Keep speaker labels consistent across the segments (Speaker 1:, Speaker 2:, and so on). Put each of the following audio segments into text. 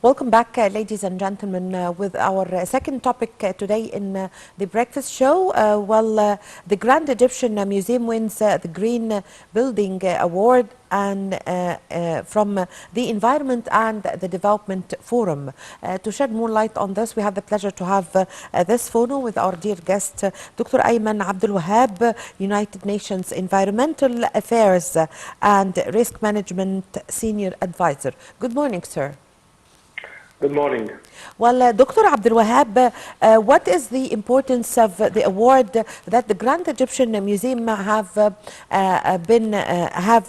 Speaker 1: Welcome back, ladies and gentlemen, with our second topic today in the breakfast show. The Grand Egyptian Museum wins the Green Building Award and from the Environment and the Development Forum. To shed more light on this, we have the pleasure to have this phono with our dear guest, Dr. Ayman Abdul Wahab, United Nations Environmental Affairs and Risk Management Senior Advisor. Good morning, sir.
Speaker 2: Good morning.
Speaker 1: Well, Dr. Abdul Wahab, what is the importance of the award that the Grand Egyptian Museum have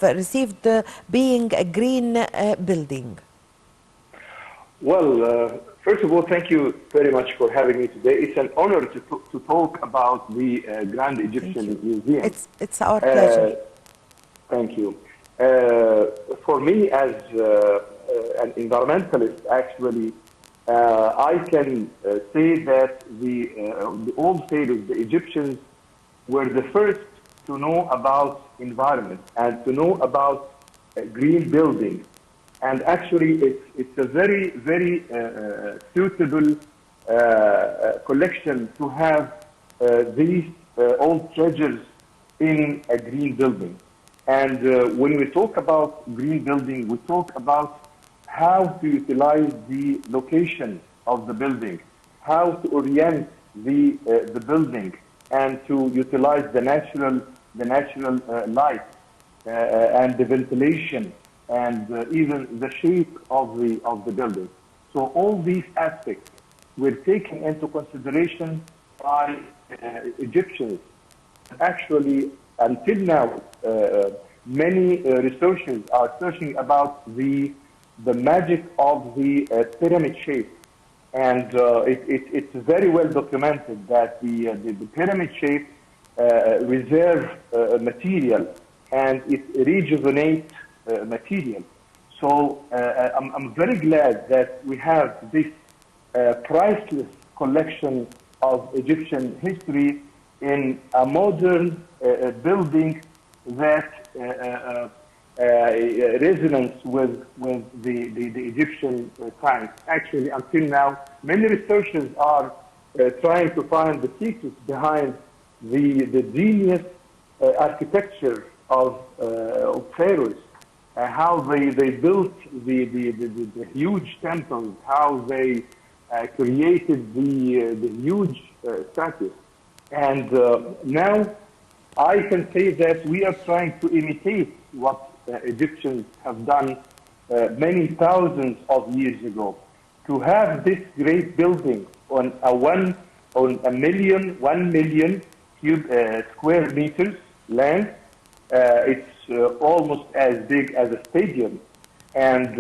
Speaker 1: received, being a green building?
Speaker 2: Well, first of all, thank you very much for having me today. It's an honor to talk about the Grand Egyptian Museum.
Speaker 1: It's our pleasure.
Speaker 2: Thank you. For me, as an environmentalist, actually, I can say that the old sailors, the Egyptians, were the first to know about environment and to know about green building. And actually, it's a very, very suitable collection to have these old treasures in a green building. And when we talk about green building, we talk about how to utilize the location of the building, how to orient the building, and to utilize the natural light and the ventilation and even the shape of the building. So all these aspects were taken into consideration by Egyptians. Actually, until now, many researchers are searching about the magic of the pyramid shape, and it's very well documented that the pyramid shape reserve material and it rejuvenates material. So I'm very glad that we have this priceless collection of Egyptian history in a modern building that resonance with the Egyptian times. Actually, until now, many researchers are trying to find the secrets behind the genius architecture of pharaohs, how they built the huge temples, how they created the huge statues. And now I can say that we are trying to imitate what Egyptians have done many thousands of years ago. To have this great building on a million square meters land, it's almost as big as a stadium, and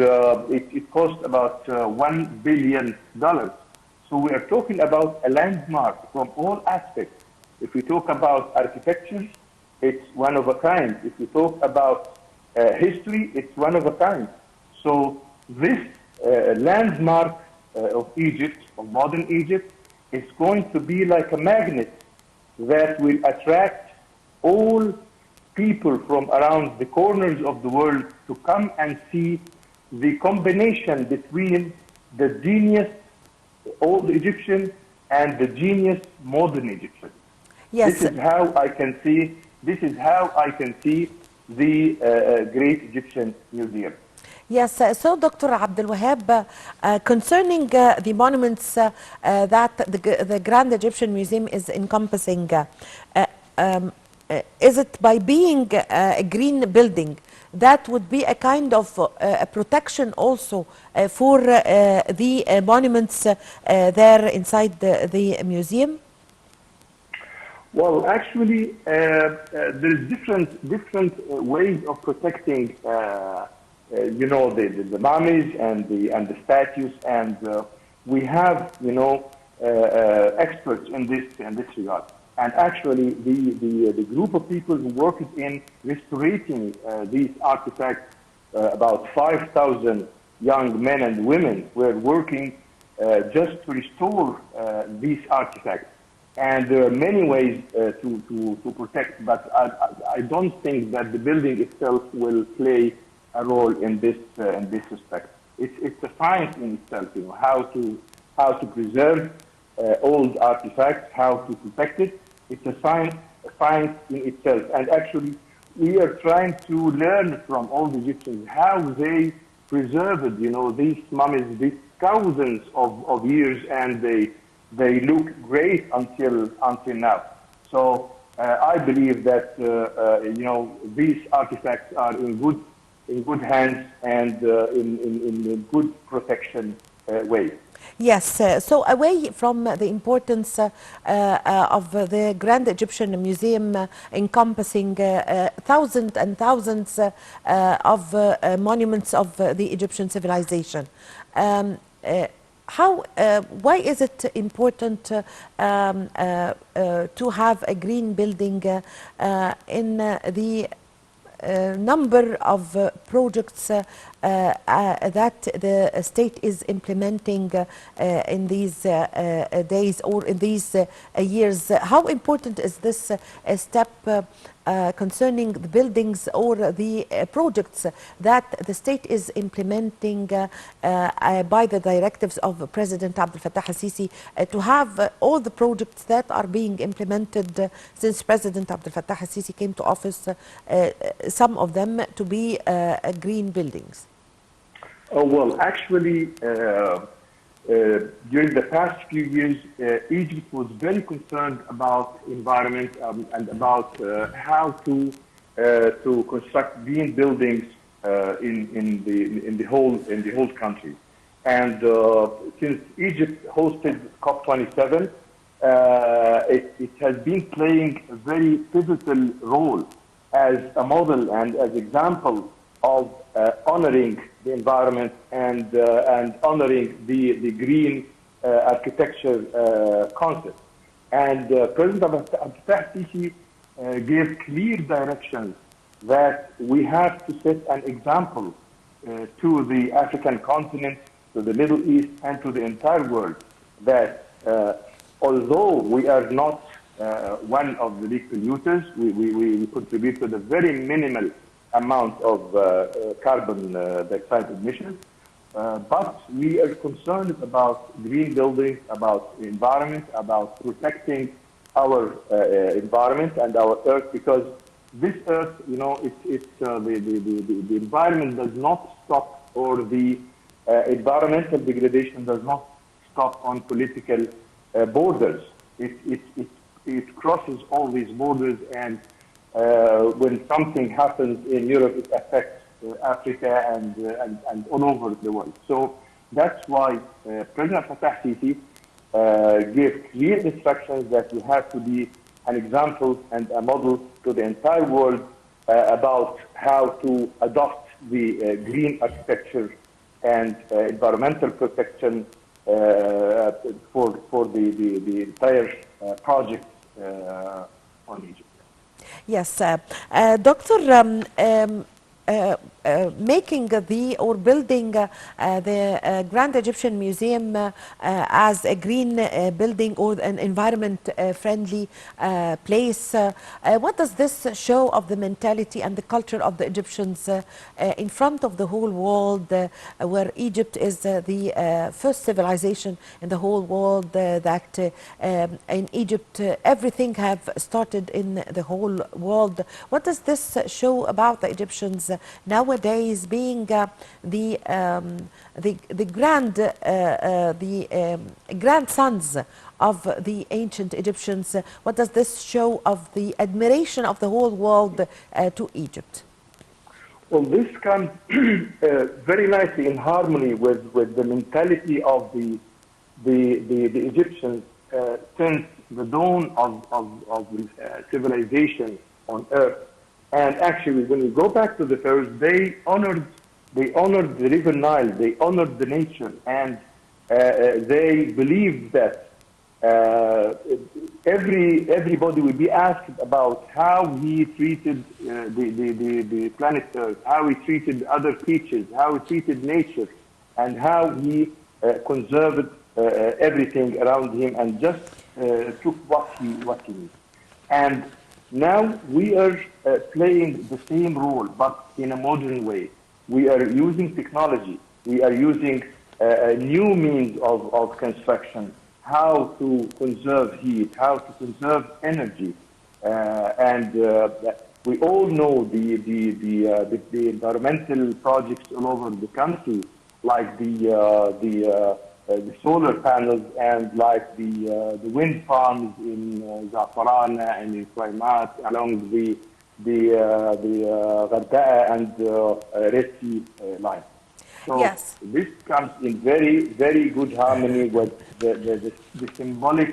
Speaker 2: it cost about $1 billion. So we are talking about a landmark from all aspects. If we talk about architecture, it's one of a kind. If we talk about history, it's one of a kind. So this landmark of Egypt, of modern Egypt, is going to be like a magnet that will attract all people from around the corners of the world to come and see the combination between the genius old Egyptian and the genius modern Egyptian.
Speaker 1: Yes.
Speaker 2: This is how I can see the Great Egyptian Museum.
Speaker 1: Yes, so Dr. Abdul Wahab, concerning the monuments that the Grand Egyptian Museum is encompassing, is it by being a green building that would be a kind of a protection also for the monuments there inside the museum?
Speaker 2: Well, actually, there's different ways of protecting, the mummies and the statues, and we have, experts in this regard. And actually, the group of people who worked in restoring these artifacts, about 5,000 young men and women were working just to restore these artifacts. And there are many ways to protect, but I don't think that the building itself will play a role in this respect. it's a science in itself, you know, how to preserve old artifacts, how to protect it. It's a science in itself. And actually, we are trying to learn from all the Egyptians how they preserved, you know, these mummies, these thousands of years, and they look great until now. So I believe that you know, these artifacts are in good hands and in a good protection way.
Speaker 1: Yes, so away from the importance of the Grand Egyptian Museum encompassing thousands and thousands of monuments of the Egyptian civilization, um, why is it important to have a green building in the number of projects that the state is implementing in these days or in these years? How important is this step concerning the buildings or the projects that the state is implementing by the directives of President Abdel Fattah al-Sisi, to have all the projects that are being implemented since President Abdel Fattah al-Sisi came to office, some of them to be green buildings?
Speaker 2: Oh, well, actually, during the past few years, Egypt was very concerned about environment and about how to construct green buildings in the whole country. And since Egypt hosted COP27, it has been playing a very pivotal role as a model and as example of honoring the environment and honoring the green architecture concept. And President Abdel Fattah al-Sisi gave clear directions that we have to set an example to the African continent, to the Middle East, and to the entire world, that although we are not one of the big polluters, we contribute to the very minimal amount of carbon dioxide emissions, but we are concerned about green buildings, about the environment, about protecting our environment and our earth, because this earth, you know, the environment does not stop, or the environmental degradation does not stop on political borders. It crosses all these borders, and when something happens in Europe, it affects Africa and all over the world. So that's why President Fattah al-Sisi gave clear instructions that we have to be an example and a model to the entire world about how to adopt the green architecture and environmental protection for the entire project on Egypt.
Speaker 1: Yes, Doctor, making or building the Grand Egyptian Museum as a green building or an environment friendly place, what does this show of the mentality and the culture of the Egyptians in front of the whole world, where Egypt is the first civilization in the whole world, that in Egypt everything have started in the whole world? What does this show about the Egyptians nowadays, being the grandsons of the ancient Egyptians? What does this show of the admiration of the whole world to Egypt?
Speaker 2: Well, this comes very nicely in harmony with the mentality of the Egyptians since the dawn of civilization on Earth. And actually, when you go back to the pharaohs, they honored the river Nile, they honored the nature, and they believed that everybody will be asked about how he treated the planet Earth, how he treated other creatures, how he treated nature, and how he conserved everything around him and just took what he needs. And now we are playing the same role, but in a modern way. We are using technology We are using new means of construction, how to conserve heat, how to conserve energy. And we all know the environmental projects all over the country, like the solar panels and like the wind farms in Za'faran and in Quaymat along the Gharda'a and Red Sea line. So
Speaker 1: Yes.
Speaker 2: this comes in very, very good harmony with the symbolic,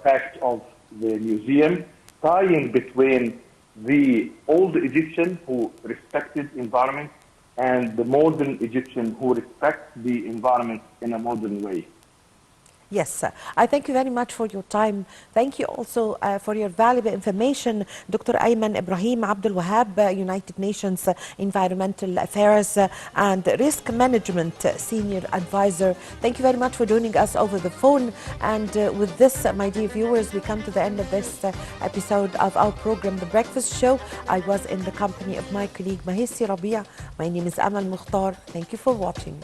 Speaker 2: fact of the museum, tying between the old Egyptian who respected environment and the modern Egyptian who respect the environment in a modern way.
Speaker 1: Yes, I thank you very much for your time. Thank you also for your valuable information, Dr. Ayman Ibrahim Abdul Wahab, United Nations Environmental Affairs and Risk Management Senior Advisor. Thank you very much for joining us over the phone. And with this, my dear viewers, we come to the end of this episode of our program, The Breakfast Show. I was in the company of my colleague Mahisi Rabia. My name is Amal Mukhtar. Thank you for watching.